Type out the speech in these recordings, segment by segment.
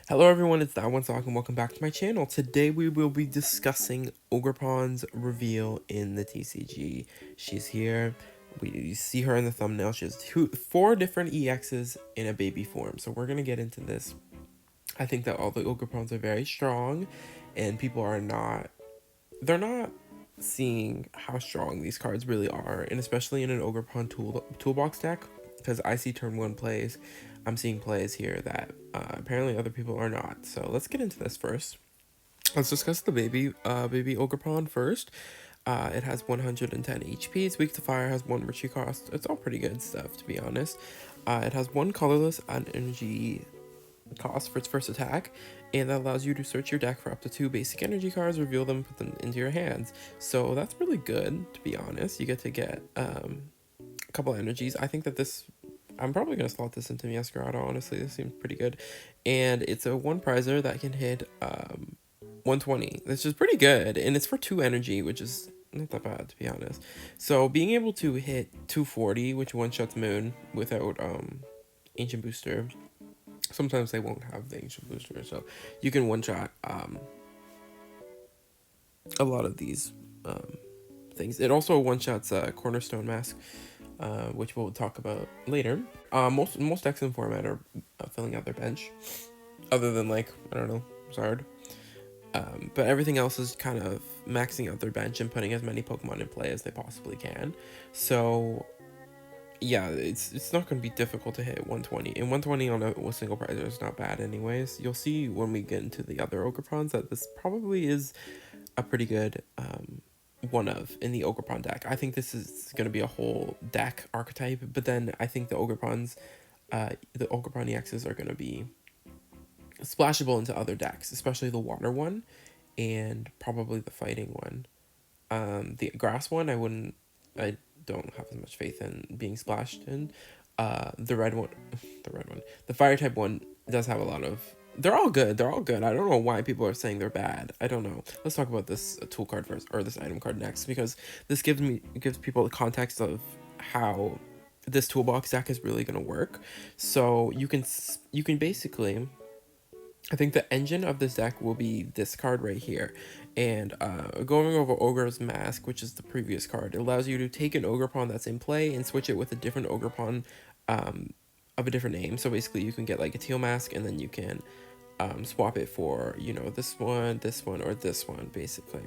Hello everyone, it's That One Sock and welcome back to my channel. Today we will be discussing Ogerpon's reveal in the TCG. She's here. You see her in the thumbnail. She has four different EXs in a baby form. So we're going to get into this. I think that all the Ogerpons are very strong and people are not... They're not seeing how strong these cards really are, and especially in an Ogerpon toolbox deck, because I see turn 1 plays. I'm seeing plays here that apparently other people are not. So let's get into this first. Let's discuss the baby Ogerpon first. It has 110 HP. It's weak to fire. Has 1 retreat cost. It's all pretty good stuff, to be honest. It has 1 colorless energy cost for its first attack, and that allows you to search your deck for up to 2 basic energy cards, reveal them, put them into your hands. So that's really good, to be honest. You get to get a couple energies. I think that this... I'm probably going to slot this into Masquerade, honestly. This seems pretty good. And it's a 1 prizer that can hit 120. This is pretty good. And it's for 2 energy, which is not that bad, to be honest. So being able to hit 240, which one-shots Moon without Ancient Booster. Sometimes they won't have the Ancient Booster, so you can one-shot a lot of these things. It also one-shots Cornerstone Mask, which we'll talk about later. Most decks in format are filling out their bench, other than, like, I don't know, Zard. But everything else is kind of maxing out their bench and putting as many Pokemon in play as they possibly can. So yeah, it's not going to be difficult to hit 120. And 120 on a single prizer is not bad anyways. You'll see when we get into the other Ogerpons that this probably is a pretty good one of in the Ogerpon deck. I think this is going to be a whole deck archetype, but then I think the Ogerpon EXs are going to be splashable into other decks, especially the water one and probably the fighting one. The grass one, I don't have as much faith in being splashed in. The red one, the fire type one does have a lot of... They're all good. I don't know why people are saying they're bad. I don't know. Let's talk about this tool card first, or this item card next, because this gives people the context of how this toolbox deck is really going to work. So you can basically... I think the engine of this deck will be this card right here. And going over Ogre's Mask, which is the previous card, it allows you to take an Ogerpon that's in play and switch it with a different Ogerpon of a different name. So basically you can get like a Teal Mask, and then you can swap it for, you know, this one, or this one, basically.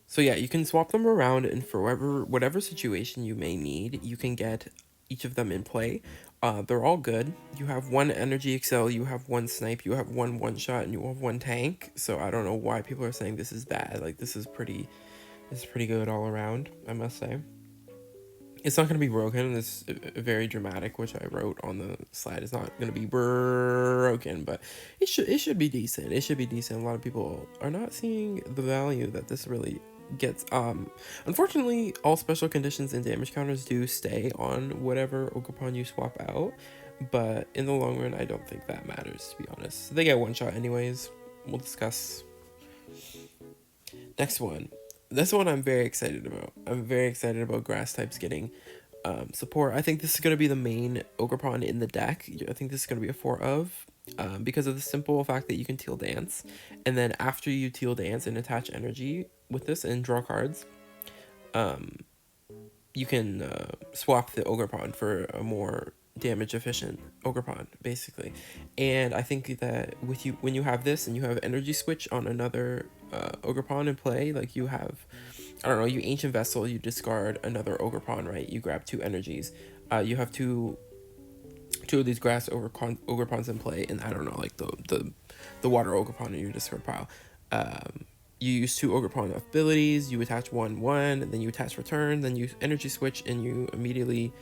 So yeah, you can swap them around, and for whatever situation you may need, you can get each of them in play. They're all good. You have 1 energy excel, you have 1 snipe, you have 1 one-shot, and you have 1 tank. So I don't know why people are saying this is bad. Like, this is pretty good all around, I must say. It's not going to be broken. This very dramatic, which I wrote on the slide, is not going to be broken, but it should be decent. It should be decent. A lot of people are not seeing the value that this really gets. Unfortunately, all special conditions and damage counters do stay on whatever Ogerpon you swap out, but in the long run, I don't think that matters, to be honest. They get one shot anyways. We'll discuss. Next one. This one I'm very excited about. I'm very excited about grass types getting support. I think this is going to be the main Ogerpon in the deck. I think this is going to be a 4 of, because of the simple fact that you can Teal Dance. And then after you Teal Dance and attach energy with this and draw cards, you can swap the Ogerpon for a more damage efficient Ogerpon, basically. And I think that when you have this and you have energy switch on another Ogerpon in play, like you have, I don't know, you Ancient Vessel, you discard another Ogerpon, right? You grab 2 energies. You have two of these grass Ogerpons in play, and I don't know, like the water Ogerpon in your discard pile. You use 2 Ogerpon abilities, you attach 1/1, and then you attach return, then you energy switch, and you immediately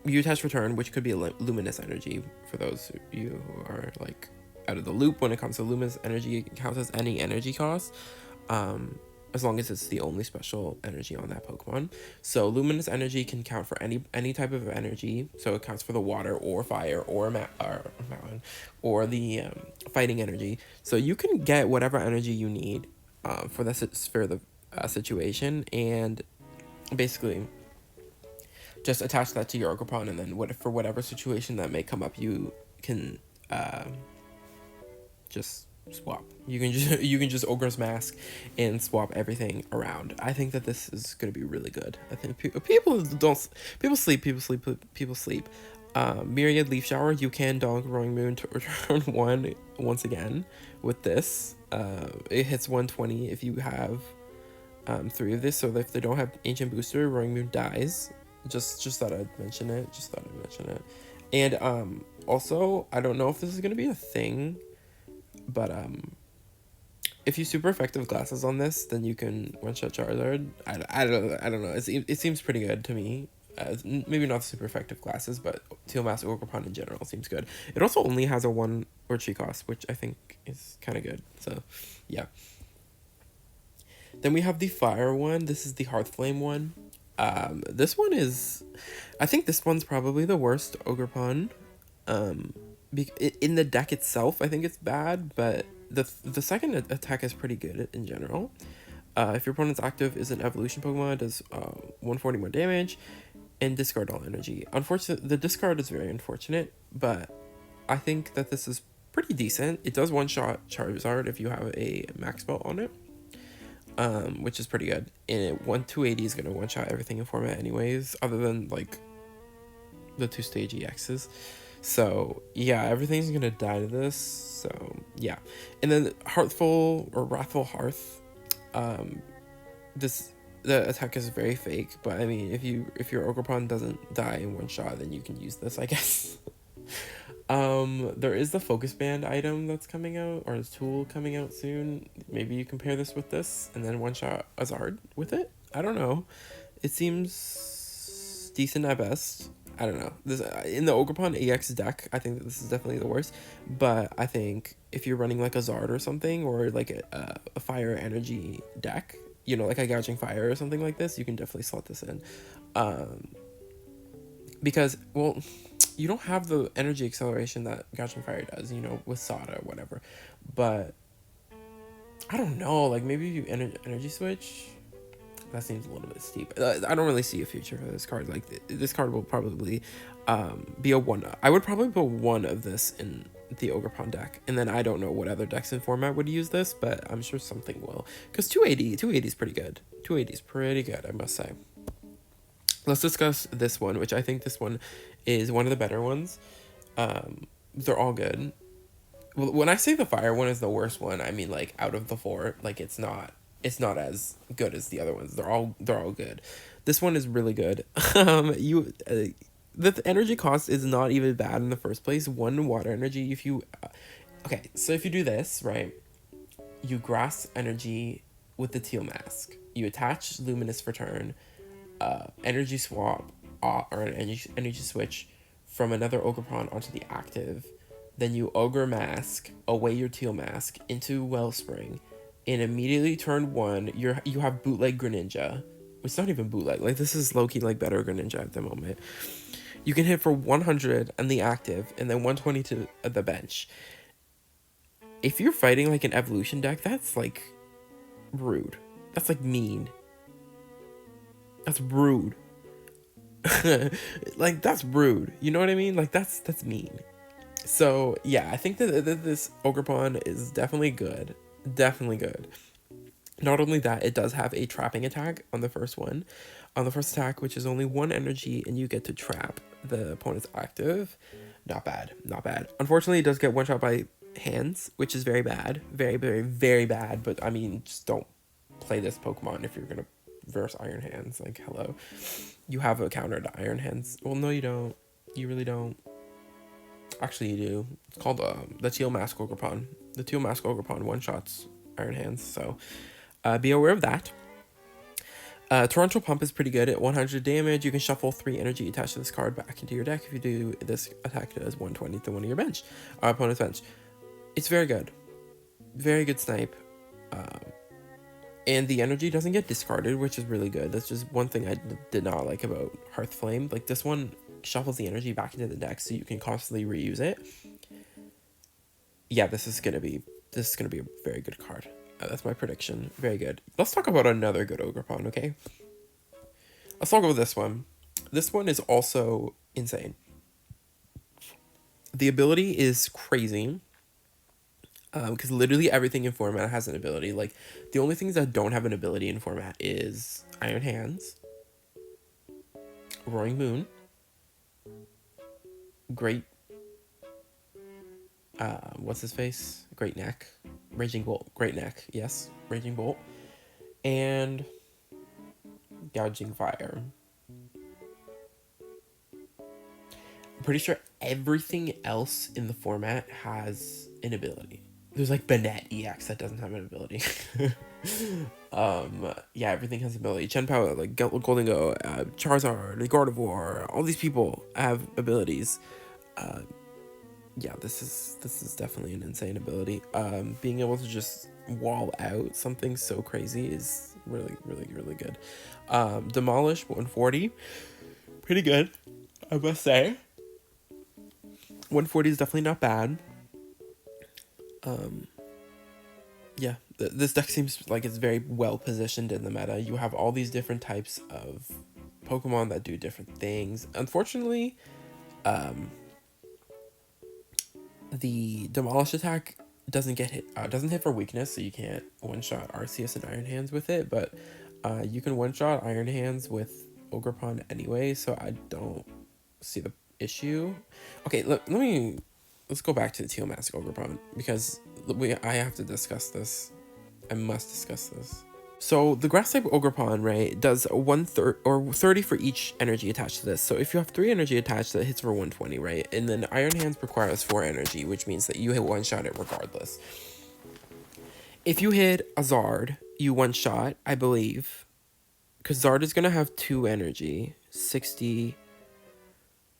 you attach return, which could be a luminous energy for those of you who are like out of the loop when it comes to luminous energy. It counts as any energy cost. as long as it's the only special energy on that Pokemon. So luminous energy can count for any type of energy. So it counts for the water or fire or mountain or the fighting energy. So you can get whatever energy you need for the situation, and basically just attach that to your Ogerpon, and then for whatever situation that may come up, you can just swap. You can just Ogre's Mask and swap everything around. I think that this is gonna be really good. I think people sleep. Myriad Leaf Shower. You can donk Roaring Moon to return one once again with this. It hits 120 if you have 3 of this. So if they don't have Ancient Booster, Roaring Moon dies. Just thought I'd mention it. And also, I don't know if this is gonna be a thing, but if you super effective glasses on this, then you can one-shot Charizard. I don't know. It seems pretty good to me. Maybe not super effective glasses, but Teal Mask Ogerpon in general seems good. It also only has a 1 Retreat cost, which I think is kind of good. So, yeah. Then we have the Fire one. This is the Hearth Flame one. This one is... I think this one's probably the worst Ogerpon. In the deck itself, I think it's bad, but the second attack is pretty good in general. If your opponent's active is an evolution Pokemon, it does 140 more damage, and discard all energy. Unfortunately, the discard is very unfortunate, but I think that this is pretty decent. It does one-shot Charizard if you have a max belt on it, which is pretty good. And 280 is going to one-shot everything in format anyways, other than, like, the 2-stage EXs. So, yeah, everything's going to die to this, so, yeah. And then Wrathful Hearth, the attack is very fake, but I mean, if your Ogerpon doesn't die in one shot, then you can use this, I guess. There is the Focus Band item that's coming out, or this tool coming out soon. Maybe you compare this with this, and then one shot a Zard with it. I don't know. It seems decent at best. I don't know. This in the Ogerpon EX deck, I think that this is definitely the worst. But I think if you're running like a Zard or something, or like a fire energy deck, you know, like a Gouging Fire or something like this, you can definitely slot this in. Because, well, you don't have the energy acceleration that Gouging Fire does, you know, with Sada or whatever. But I don't know, like maybe you energy switch. That seems a little bit steep. I don't really see a future for this card. Like, this card will probably be a 1. I would probably put 1 of this in the Ogerpon deck. And then I don't know what other decks in format would use this, but I'm sure something will. Because 280 is pretty good. 280 is pretty good, I must say. Let's discuss this one, which I think this one is one of the better ones. They're all good. Well, when I say the fire one is the worst one, I mean, like, out of the 4, like, it's not as good as the other ones. They're all good. This one is really good. The energy cost is not even bad in the first place. 1 water energy. If you so if you do this right, you grass energy with the Teal Mask. You attach Luminous for turn, energy swap or an energy switch from another Ogerpon onto the active. Then you Ogre Mask away your Teal Mask into Wellspring. And immediately turn 1, you have Bootleg Greninja. It's not even bootleg. Like, this is low-key, like, better Greninja at the moment. You can hit for 100 on the active, and then 120 to the bench. If you're fighting, like, an evolution deck, that's, like, rude. That's, like, mean. That's rude. Like, that's rude. You know what I mean? Like, that's mean. So, yeah, I think that this Ogerpon is definitely good. Definitely good. Not only that, it does have a trapping attack on the first one. On the first attack, which is only 1 energy, and you get to trap the opponent's active. Not bad. Unfortunately, it does get one-shot by hands, which is very bad. Very, very, very bad. But, I mean, just don't play this Pokemon if you're going to verse Iron Hands. Like, hello. You have a counter to Iron Hands. Well, no, you don't. You really don't. Actually, you do. It's called the Teal Mask Ogerpon. The Teal Mask Ogerpon one-shots Iron Hands, so be aware of that. Torrential Pump is pretty good at 100 damage. You can shuffle 3 energy attached to this card back into your deck. If you do, this attack does 120 to one of your bench, opponent's bench. It's very good. Very good snipe. And the energy doesn't get discarded, which is really good. That's just one thing I did not like about Hearthflame. Like, this one shuffles the energy back into the deck so you can constantly reuse it. Yeah, this is gonna be a very good card. That's my prediction. Very good. Let's talk about another good Ogerpon, okay? Let's talk about this one. This one is also insane. The ability is crazy. Because literally everything in format has an ability. Like, the only things that don't have an ability in format is Iron Hands, Roaring Moon, Great, what's his face? Great Neck, Raging Bolt, Great Neck, yes, Raging Bolt, and Gouging Fire. I'm pretty sure everything else in the format has an ability. There's like Banette EX that doesn't have an ability. Yeah, everything has ability. Chenpao, like Golden Go, Charizard, Gardevoir, all these people have abilities. Yeah, this is definitely an insane ability. Being able to just wall out something so crazy is really, really, really good. Demolish 140, pretty good, I must say. 140 is definitely not bad. Yeah, this deck seems like it's very well positioned in the meta. You have all these different types of Pokemon that do different things. Unfortunately, the Demolish attack doesn't hit for weakness, so you can't one-shot Arceus and Iron Hands with it, but you can one-shot Iron Hands with Ogerpon anyway, so I don't see the issue. Okay, let's go back to the Teal Mask Ogerpon, because I have to discuss this. I must discuss this. So the grass type Ogerpon, right, does 30 for each energy attached to this. So if you have 3 energy attached, that hits for 120, right? And then Iron Hands requires 4 energy, which means that you hit one shot it regardless. If you hit a Zard, you one shot, I believe, because Zard is gonna have 2 energy, 60.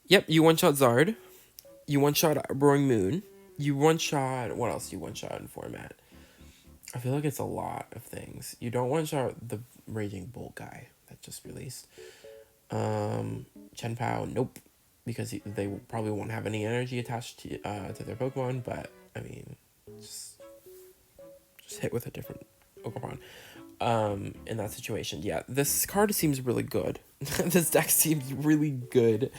Yep, you one shot Zard. You one shot Roaring Moon. You one shot, what else you one shot in format? I feel like it's a lot of things. You don't one shot the Raging Bolt guy that just released. Chenpao, nope, because they probably won't have any energy attached to their Pokemon. But I mean, just hit with a different Ogerpon. In that situation, yeah, this card seems really good. This deck seems really good.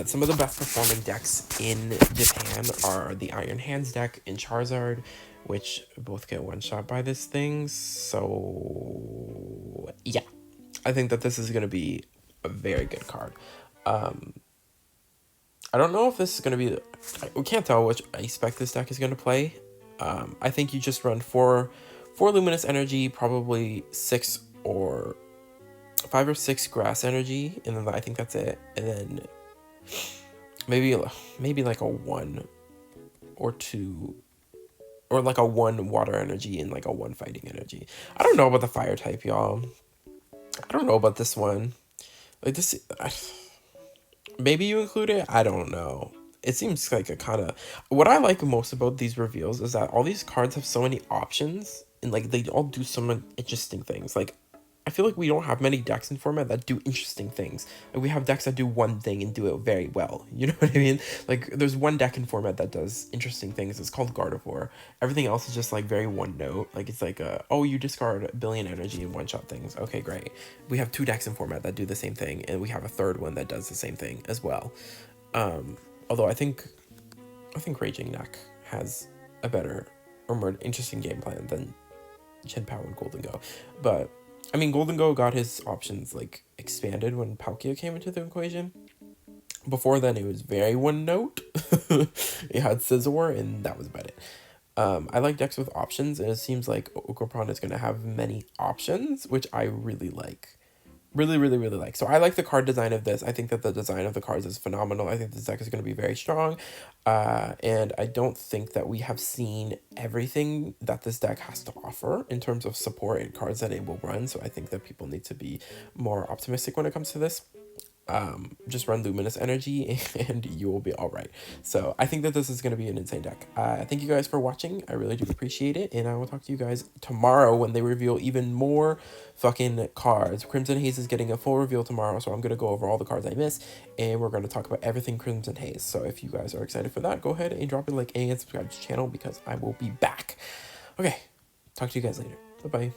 Some of the best performing decks in Japan are the Iron Hands deck and Charizard, which both get one shot by this thing. So yeah, I think that this is going to be a very good card. I don't know if this is going to be, we can't tell which I expect this deck is going to play. I think you just run four luminous energy, probably 5 or 6 grass energy, and then I think that's it. And then maybe like a 1 or 2, or like a 1 water energy and like a 1 fighting energy. I don't know about the fire type, y'all. I don't know about this one. Like this, maybe you include it. I don't know. It seems like a kind of, what I like most about these reveals is that all these cards have so many options, and like they all do some interesting things. Like, I feel like we don't have many decks in format that do interesting things. Like, we have decks that do one thing and do it very well. You know what I mean? Like, there's one deck in format that does interesting things. It's called Gardevoir. Everything else is just like very one note. Like, it's like, oh, you discard a billion energy and one shot things. Okay, great. We have 2 decks in format that do the same thing, and we have a third one that does the same thing as well. Although I think Raging Neck has a better or more interesting game plan than Chenpao and Golden Go. But I mean, Golden Go got his options like expanded when Palkia came into the equation. Before then, it was very one note. It had Scizor, and that was about it. I like decks with options, and it seems like Ogerpon is going to have many options, which I really like. Really, really, really like. So I like the card design of this. I think that the design of the cards is phenomenal. I think this deck is going to be very strong. And I don't think that we have seen everything that this deck has to offer in terms of support and cards that it will run. So I think that people need to be more optimistic when it comes to this. just run Luminous Energy and you will be all right. So I think that this is going to be an insane deck. Thank you guys for watching. I really do appreciate it. And I will talk to you guys tomorrow when they reveal even more fucking cards. Crimson Haze is getting a full reveal tomorrow. So I'm going to go over all the cards I missed. And we're going to talk about everything Crimson Haze. So if you guys are excited for that, go ahead and drop a like and subscribe to the channel because I will be back. Okay. Talk to you guys later. Bye-bye.